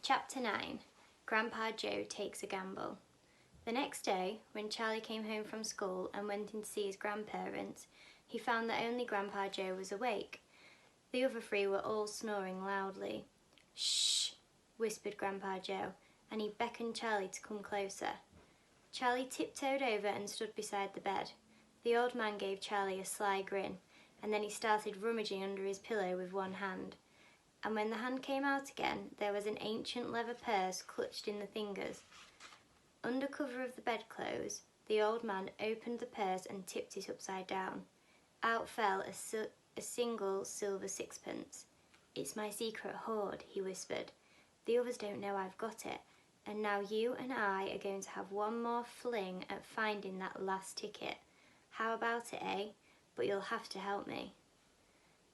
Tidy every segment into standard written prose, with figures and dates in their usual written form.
Chapter 9. Grandpa Joe Takes a Gamble. The next day, when Charlie came home from school and went in to see his grandparents, he found that only Grandpa Joe was awake. The other three were all snoring loudly. "Shh!" whispered Grandpa Joe, and he beckoned Charlie to come closer. Charlie tiptoed over and stood beside the bed. The old man gave Charlie a sly grin, and then he started rummaging under his pillow with one hand. And when the hand came out again, there was an ancient leather purse clutched in the fingers. Under cover of the bedclothes, the old man opened the purse and tipped it upside down. Out fell a single silver sixpence. "It's my secret hoard," he whispered. "The others don't know I've got it, and now you and I are going to have one more fling at finding that last ticket. How about it, eh? But you'll have to help me."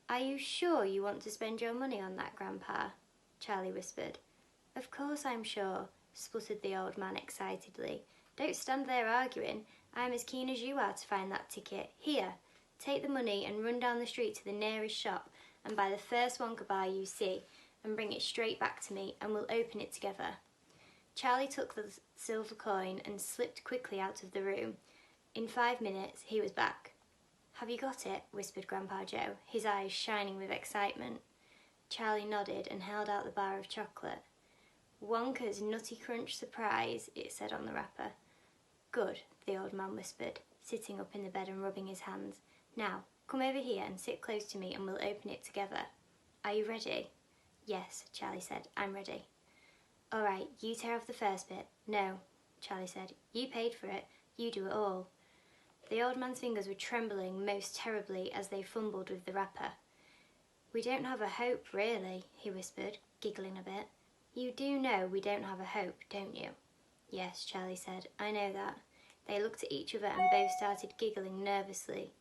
"Are you sure you want to spend your money on that, Grandpa?" Charlie whispered. "Of course I'm sure," spluttered the old man excitedly. "Don't stand there arguing. I'm as keen as you are to find that ticket. Here, take the money and run down the street to the nearest shop and buy the first Wonka you see and bring it straight back to me and we'll open it together." Charlie took the silver coin and slipped quickly out of the room. In 5 minutes he was back. "Have you got it?" whispered Grandpa Joe, his eyes shining with excitement. Charlie nodded and held out the bar of chocolate. "Wonka's Nutty Crunch Surprise," it said on the wrapper. "Good," the old man whispered, sitting up in the bed and rubbing his hands. "Now, come over here and sit close to me and we'll open it together. Are you ready?" "Yes," Charlie said, "I'm ready." "All right, you tear off the first bit." "No," Charlie said, "you paid for it. You do it all." The old man's fingers were trembling most terribly as they fumbled with the wrapper. "We don't have a hope, really," he whispered, giggling a bit. "You do know we don't have a hope, don't you?" "Yes," Charlie said, "I know that." They looked at each other and both started giggling nervously.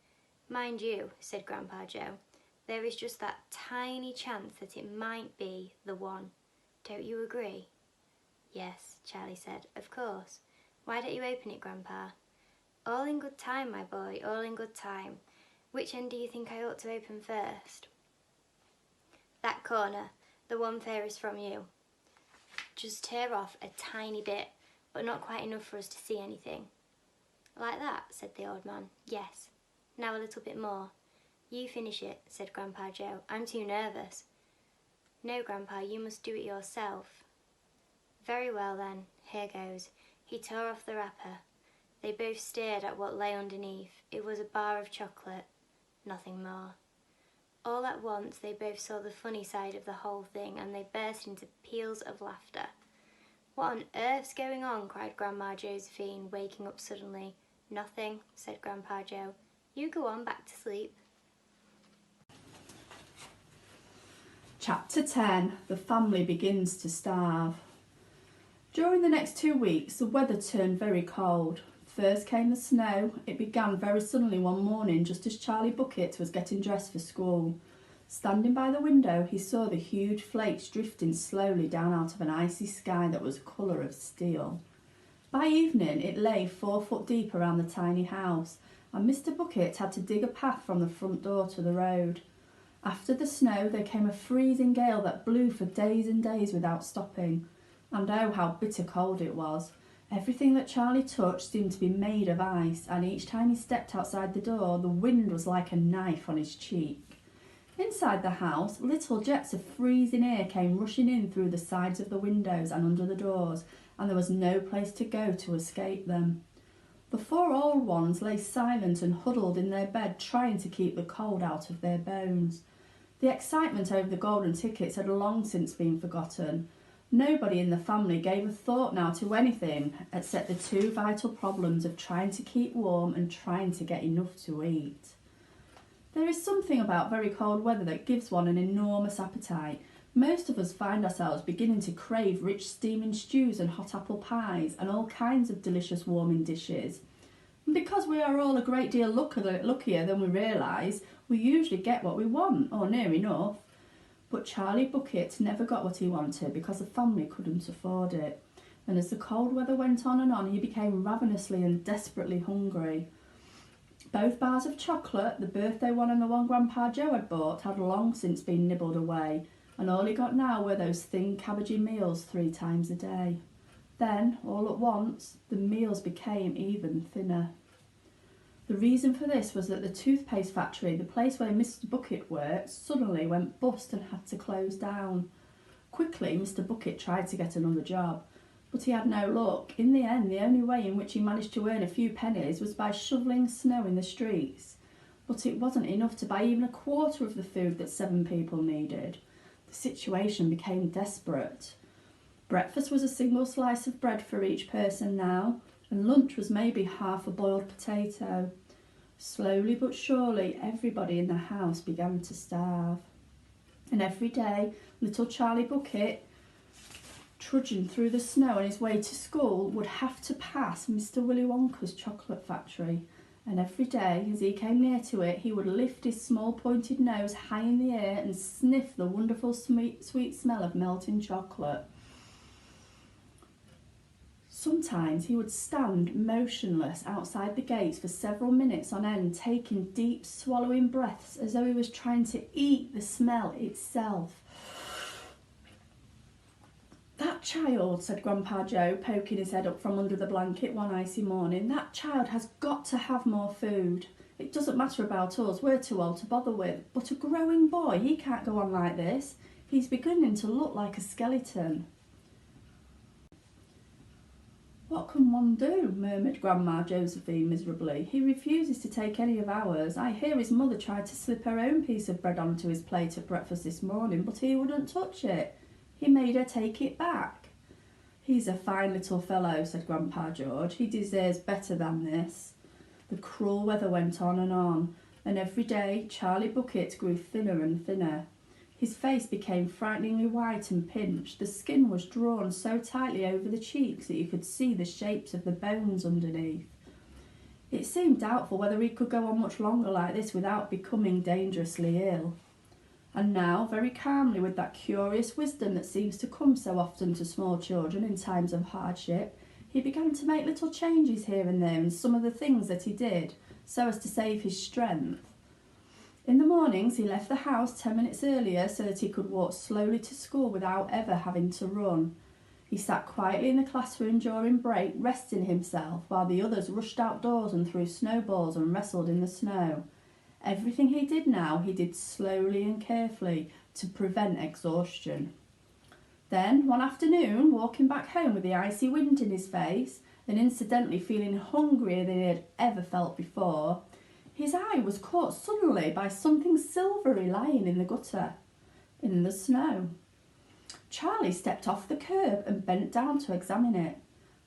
"Mind you," said Grandpa Joe, "there is just that tiny chance that it might be the one. Don't you agree?" "Yes," Charlie said, "of course. Why don't you open it, Grandpa?" "All in good time, my boy, all in good time. Which end do you think I ought to open first?" "That corner, the one furthest from you. Just tear off a tiny bit, but not quite enough for us to see anything." "Like that?" said the old man. "Yes. Now a little bit more." "You finish it," said Grandpa Joe. "I'm too nervous." "No, Grandpa, you must do it yourself." "Very well then, here goes." He tore off the wrapper. They both stared at what lay underneath. It was a bar of chocolate. Nothing more. All at once they both saw the funny side of the whole thing and they burst into peals of laughter. "What on earth's going on?" cried Grandma Josephine, waking up suddenly. "Nothing," said Grandpa Joe. "You go on back to sleep." Chapter 10. The family begins to starve. During the next 2 weeks, the weather turned very cold. First came the snow. It began very suddenly one morning just as Charlie Bucket was getting dressed for school. Standing by the window, he saw the huge flakes drifting slowly down out of an icy sky that was the colour of steel. By evening, it lay 4 foot deep around the tiny house, and Mr. Bucket had to dig a path from the front door to the road. After the snow, there came a freezing gale that blew for days and days without stopping. And oh, how bitter cold it was. Everything that Charlie touched seemed to be made of ice, and each time he stepped outside the door, the wind was like a knife on his cheek. Inside the house, little jets of freezing air came rushing in through the sides of the windows and under the doors, and there was no place to go to escape them. The 4 old ones lay silent and huddled in their bed, trying to keep the cold out of their bones. The excitement over the golden tickets had long since been forgotten. Nobody in the family gave a thought now to anything except the 2 vital problems of trying to keep warm and trying to get enough to eat. There is something about very cold weather that gives one an enormous appetite. Most of us find ourselves beginning to crave rich steaming stews and hot apple pies and all kinds of delicious warming dishes. And because we are all a great deal luckier than we realise, we usually get what we want, or near enough. But Charlie Bucket never got what he wanted because the family couldn't afford it. And as the cold weather went on, he became ravenously and desperately hungry. Both bars of chocolate, the birthday one and the one Grandpa Joe had bought, had long since been nibbled away, and all he got now were those thin cabbagey meals 3 times a day. Then, all at once, the meals became even thinner. The reason for this was that the toothpaste factory, the place where Mr. Bucket worked, suddenly went bust and had to close down. Quickly, Mr. Bucket tried to get another job, but he had no luck. In the end, the only way in which he managed to earn a few pennies was by shovelling snow in the streets. But it wasn't enough to buy even a quarter of the food that 7 people needed. The situation became desperate. Breakfast was a single slice of bread for each person now, and lunch was maybe half a boiled potato. Slowly but surely, everybody in the house began to starve. And every day, little Charlie Bucket, trudging through the snow on his way to school, would have to pass Mr. Willy Wonka's chocolate factory. And every day, as he came near to it, he would lift his small pointed nose high in the air and sniff the wonderful sweet smell of melting chocolate. Sometimes he would stand motionless outside the gates for several minutes on end, taking deep swallowing breaths as though he was trying to eat the smell itself. "That child," said Grandpa Joe, poking his head up from under the blanket one icy morning, "that child has got to have more food. It doesn't matter about us, we're too old to bother with. But a growing boy, he can't go on like this. He's beginning to look like a skeleton." "What can one do?" murmured Grandma Josephine miserably. "He refuses to take any of ours. I hear his mother tried to slip her own piece of bread onto his plate at breakfast this morning, but he wouldn't touch it. He made her take it back." "He's a fine little fellow," said Grandpa George. "He deserves better than this." The cruel weather went on, and every day Charlie Bucket grew thinner and thinner. His face became frighteningly white and pinched. The skin was drawn so tightly over the cheeks that you could see the shapes of the bones underneath. It seemed doubtful whether he could go on much longer like this without becoming dangerously ill. And now, very calmly, with that curious wisdom that seems to come so often to small children in times of hardship, he began to make little changes here and there in some of the things that he did, so as to save his strength. In the mornings, he left the house 10 minutes earlier so that he could walk slowly to school without ever having to run. He sat quietly in the classroom during break, resting himself, while the others rushed outdoors and threw snowballs and wrestled in the snow. Everything he did now, he did slowly and carefully to prevent exhaustion. Then, one afternoon, walking back home with the icy wind in his face, and incidentally feeling hungrier than he had ever felt before, his eye was caught suddenly by something silvery lying in the gutter, in the snow. Charlie stepped off the curb and bent down to examine it.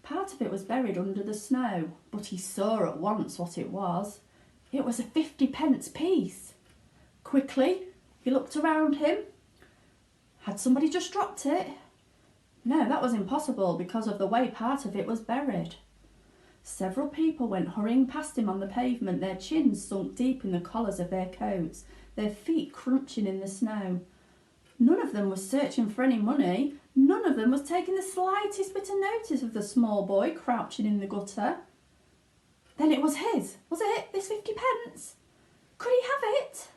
Part of it was buried under the snow, but he saw at once what it was. It was a 50p piece. Quickly, he looked around him. Had somebody just dropped it? No, that was impossible because of the way part of it was buried. Several people went hurrying past him on the pavement, their chins sunk deep in the collars of their coats, their feet crunching in the snow. None of them was searching for any money. None of them was taking the slightest bit of notice of the small boy crouching in the gutter. Then it was his, was it, this 50p? Could he have it?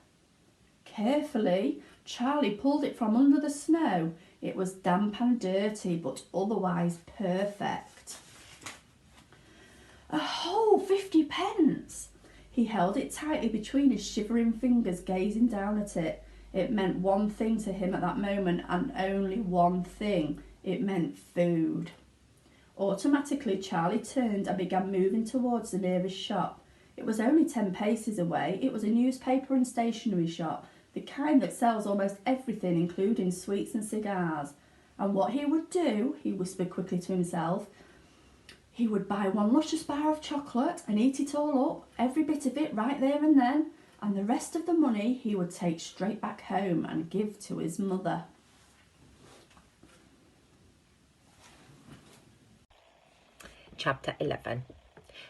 Carefully, Charlie pulled it from under the snow. It was damp and dirty, but otherwise perfect. A whole 50p! He held it tightly between his shivering fingers, gazing down at it. It meant one thing to him at that moment, and only one thing. It meant food. Automatically, Charlie turned and began moving towards the nearest shop. It was only 10 paces away. It was a newspaper and stationery shop, the kind that sells almost everything, including sweets and cigars. And what he would do, he whispered quickly to himself, he would buy one luscious bar of chocolate and eat it all up, every bit of it right there and then, and the rest of the money he would take straight back home and give to his mother. Chapter 11.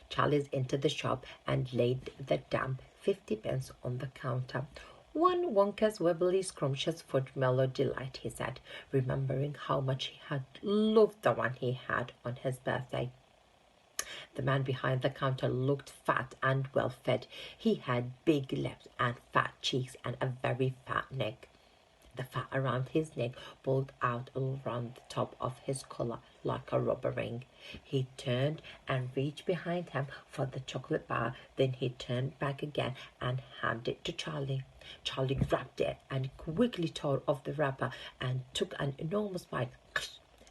Charlie entered the shop and laid the damp 50p on the counter. "One Wonka's wibbly scrumptious foot mellow delight," he said, remembering how much he had loved the one he had on his birthday. The man behind the counter looked fat and well-fed. He had big lips and fat cheeks and a very fat neck. The fat around his neck pulled out all around the top of his collar like a rubber ring. He turned and reached behind him for the chocolate bar. Then he turned back again and handed it to Charlie. Charlie grabbed it and quickly tore off the wrapper and took an enormous bite.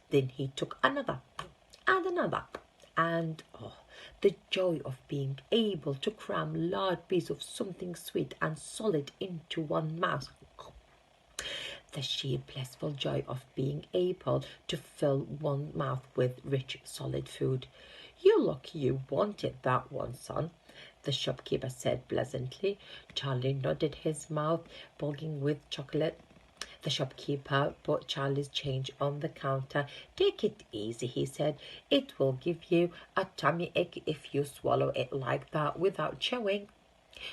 Then he took another and another. And the joy of being able to cram a large piece of something sweet and solid into one mouth. The sheer blissful joy of being able to fill one mouth with rich, solid food. "You lucky you wanted that one, son," the shopkeeper said pleasantly. Charlie nodded, his mouth bulging with chocolate. The shopkeeper put Charlie's change on the counter. "Take it easy," he said. "It will give you a tummy ache if you swallow it like that without chewing."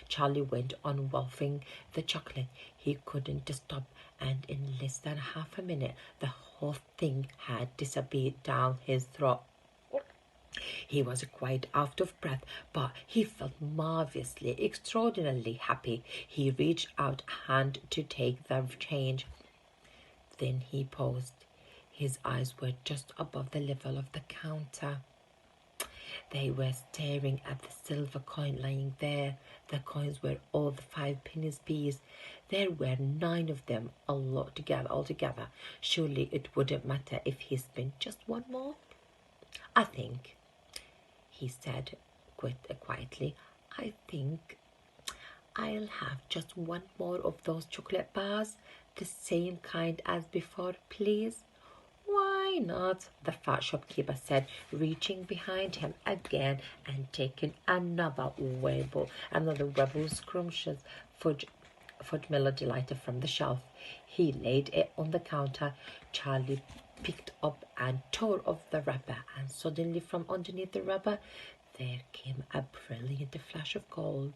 Charlie went on wolfing the chocolate. He couldn't stop, and in less than half a minute the whole thing had disappeared down his throat. He was quite out of breath, but he felt marvelously, extraordinarily happy. He reached out a hand to take the change. Then he paused. His eyes were just above the level of the counter. They were staring at the silver coin lying there. The coins were all the 5-penny pieces. There were 9 of them altogether. Surely it wouldn't matter if he spent just one more. "I think," he said quietly, "I think I'll have just one more of those chocolate bars, the same kind as before, please." "Why not?" the fat shopkeeper said, reaching behind him again and taking another Webble Scrumptious Fudge Mellow Delighter from the shelf. He laid it on the counter. Charlie picked up and tore off the wrapper, and suddenly from underneath the wrapper there came a brilliant flash of gold.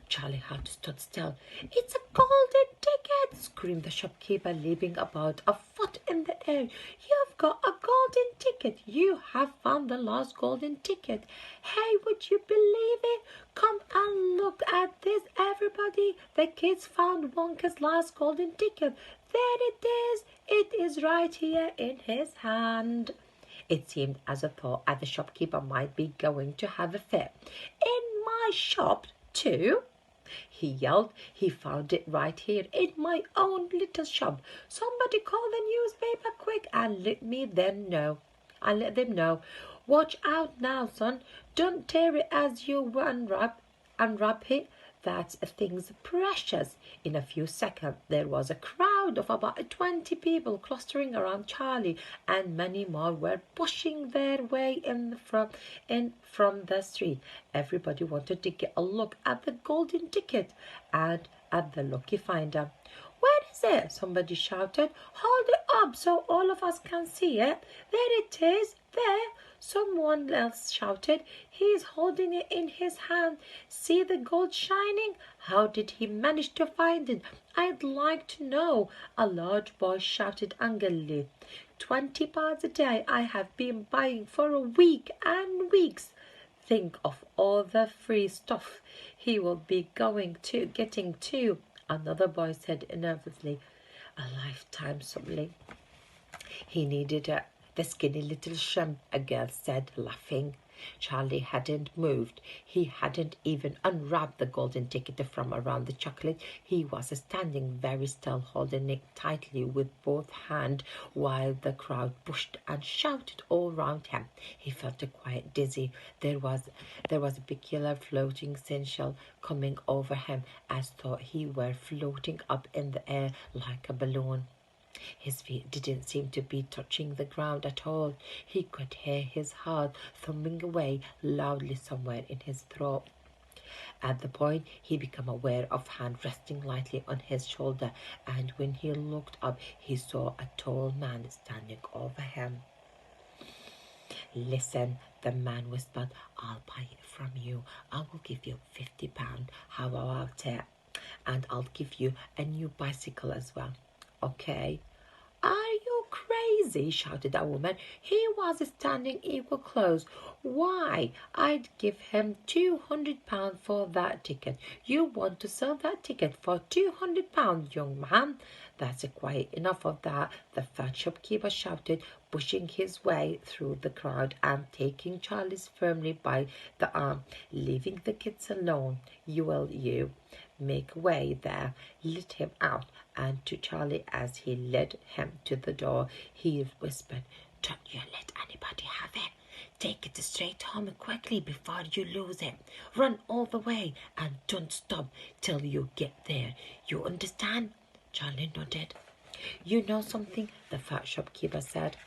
Charlie had to stand still. "It's a golden ticket!" screamed the shopkeeper, leaping about a foot in the air. "You've got a golden ticket! You have found the last golden ticket! Hey, would you believe it? Come and look at this, everybody! The kids found Wonka's last golden ticket! There it is! It is right here in his hand!" It seemed as though the shopkeeper might be going to have a fit. "In my shop, too?" he yelled. "He found it right here in my own little shop. Somebody call the newspaper quick and let them know. Watch out now, son. Don't tear it as you unwrap it. That thing's precious." In a few seconds there was a crowd of about 20 people clustering around Charlie, and many more were pushing their way in from the street. Everybody wanted to get a look at the golden ticket and at the lucky finder. "Where is it?" somebody shouted. "Hold it up so all of us can see it." "There it is, there," someone else shouted. "He's holding it in his hand. See the gold shining? How did he manage to find it? I'd like to know," a large boy shouted angrily. 20 pounds a day I have been buying for a week and weeks. Think of all the free stuff he will be getting too," another boy said nervously. "A lifetime something he needed the skinny little shrimp," a girl said, laughing. Charlie hadn't moved. He hadn't even unwrapped the golden ticket from around the chocolate. He was standing very still, holding it tightly with both hands while the crowd pushed and shouted all round him. He felt quite dizzy. There was a peculiar floating sensation coming over him, as though he were floating up in the air like a balloon. His feet didn't seem to be touching the ground at all. He could hear his heart thumping away loudly somewhere in his throat. At the point he became aware of a hand resting lightly on his shoulder, and when he looked up he saw a tall man standing over him. "Listen," the man whispered, "I'll buy it from you. I will give you £50. How about it? And I'll give you a new bicycle as well. Okay?" "Are you crazy?" crazy, shouted a woman. He was standing equal close. Why, I'd give him £200 for that ticket. You want to sell that ticket for £200, young man? That's quite enough of that, the fat shopkeeper shouted, pushing his way through the crowd and taking Charlie firmly by the arm. Leaving the kids alone. You make way there. Let him out. And to Charlie, as he led him to the door, he whispered, don't you let anybody have it. Take it straight home quickly before you lose it. Run all the way and don't stop till you get there. You understand? Charlie nodded. You know something? The fat shopkeeper said,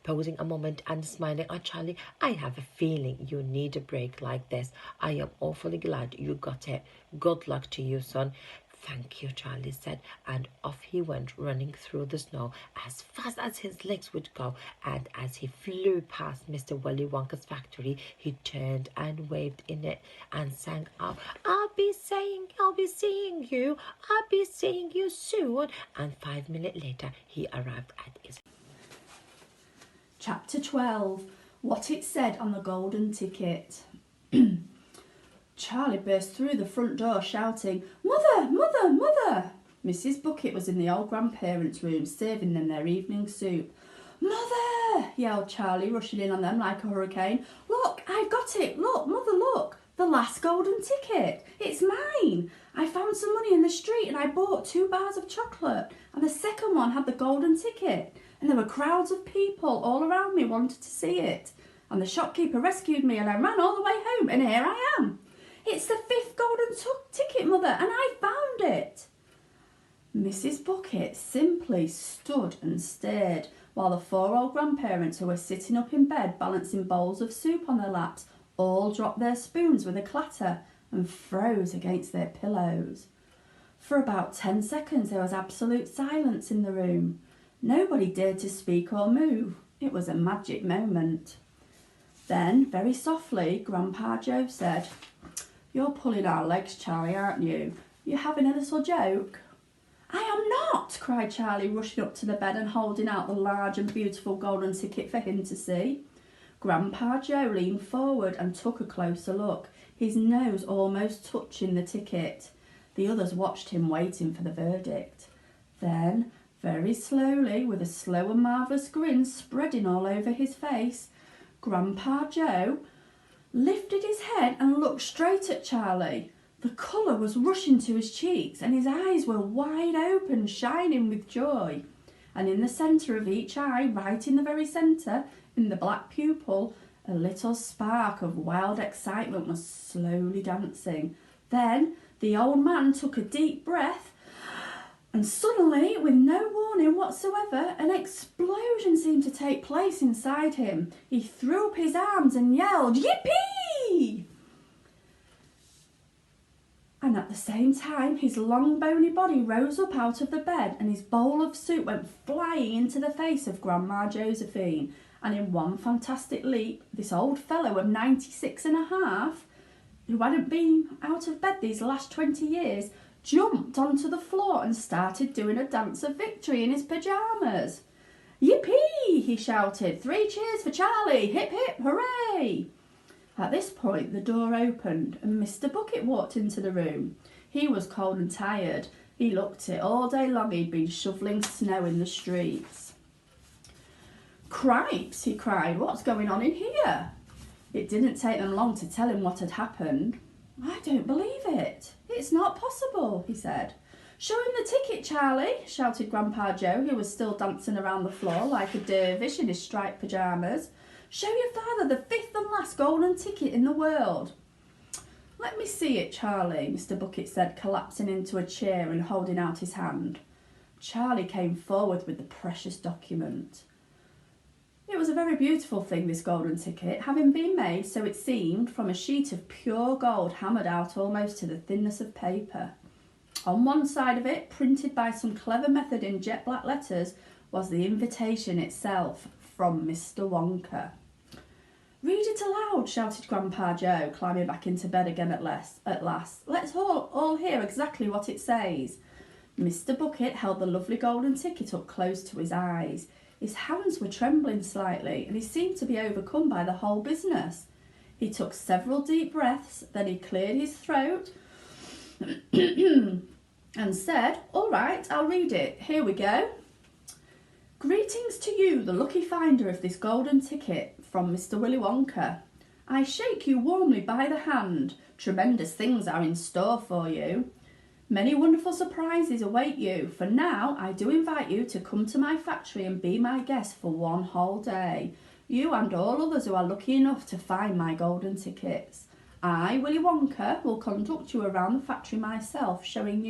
pausing a moment and smiling at Charlie. I have a feeling you need a break like this. I am awfully glad you got it. Good luck to you, son. Thank you, Charlie said, and off he went, running through the snow as fast as his legs would go. And as he flew past Mr. Willy Wonka's factory, he turned and waved in it and sang out, I'll be seeing you soon. And 5 minutes later, he arrived at his... Chapter 12. What it said on the golden ticket. Charlie burst through the front door shouting, Mother, Mother, Mother! Mrs. Bucket was in the old grandparents' room serving them their evening soup. Mother! Yelled Charlie, rushing in on them like a hurricane. Look, I've got it! Look, Mother, look! The last golden ticket! It's mine! I found some money in the street and I bought 2 bars of chocolate, and the second one had the golden ticket, and there were crowds of people all around me wanted to see it, and the shopkeeper rescued me and I ran all the way home, and here I am. It's the 5th golden ticket, Mother, and I found it. Mrs. Bucket simply stood and stared while the 4 old grandparents, who were sitting up in bed balancing bowls of soup on their laps, all dropped their spoons with a clatter and froze against their pillows. For about 10 seconds there was absolute silence in the room. Nobody dared to speak or move. It was a magic moment. Then, very softly, Grandpa Joe said, You're pulling our legs, Charlie, aren't you? You're having a little joke. I am not, cried Charlie, rushing up to the bed and holding out the large and beautiful golden ticket for him to see. Grandpa Joe leaned forward and took a closer look, his nose almost touching the ticket. The others watched him, waiting for the verdict. Then, very slowly, with a slow and marvellous grin spreading all over his face, Grandpa Joe lifted his head and looked straight at Charlie. The colour was rushing to his cheeks and his eyes were wide open, shining with joy. And in the centre of each eye, right in the very centre, in the black pupil, a little spark of wild excitement was slowly dancing. Then the old man took a deep breath, and suddenly, with no warning whatsoever, an explosion seemed to take place inside him. He threw up his arms and yelled, Yippee! And at the same time, his long bony body rose up out of the bed and his bowl of soup went flying into the face of Grandma Josephine. And in one fantastic leap, this old fellow of 96 and a half, who hadn't been out of bed these last 20 years, jumped onto the floor and started doing a dance of victory in his pyjamas. Yippee! He shouted. 3 cheers for Charlie! Hip hip hooray! At this point the door opened and Mr. Bucket walked into the room. He was cold and tired. He looked it. All day long he'd been shovelling snow in the streets. Cripes, he cried, what's going on in here? It didn't take them long to tell him what had happened. I don't believe it. It's not possible, he said. Show him the ticket, Charlie, shouted Grandpa Joe, who was still dancing around the floor like a dervish in his striped pyjamas. Show your father the 5th and last golden ticket in the world. Let me see it, Charlie, Mr. Bucket said, collapsing into a chair and holding out his hand. Charlie came forward with the precious document. It was a very beautiful thing, this golden ticket, having been made, so it seemed, from a sheet of pure gold hammered out almost to the thinness of paper. On one side of it, printed by some clever method in jet black letters, was the invitation itself, from Mr. Wonka. Read it aloud, shouted Grandpa Joe, climbing back into bed again at last. Let's all hear exactly what it says. Mr. Bucket held the lovely golden ticket up close to his eyes. His hands were trembling slightly and he seemed to be overcome by the whole business. He took several deep breaths, then he cleared his throat and said, "All right, I'll read it. Here we go. Greetings to you, the lucky finder of this golden ticket, from Mr. Willy Wonka. I shake you warmly by the hand. Tremendous things are in store for you. Many wonderful surprises await you. For now, I do invite you to come to my factory and be my guest for one whole day. You and all others who are lucky enough to find my golden tickets. I, Willy Wonka, will conduct you around the factory myself, showing you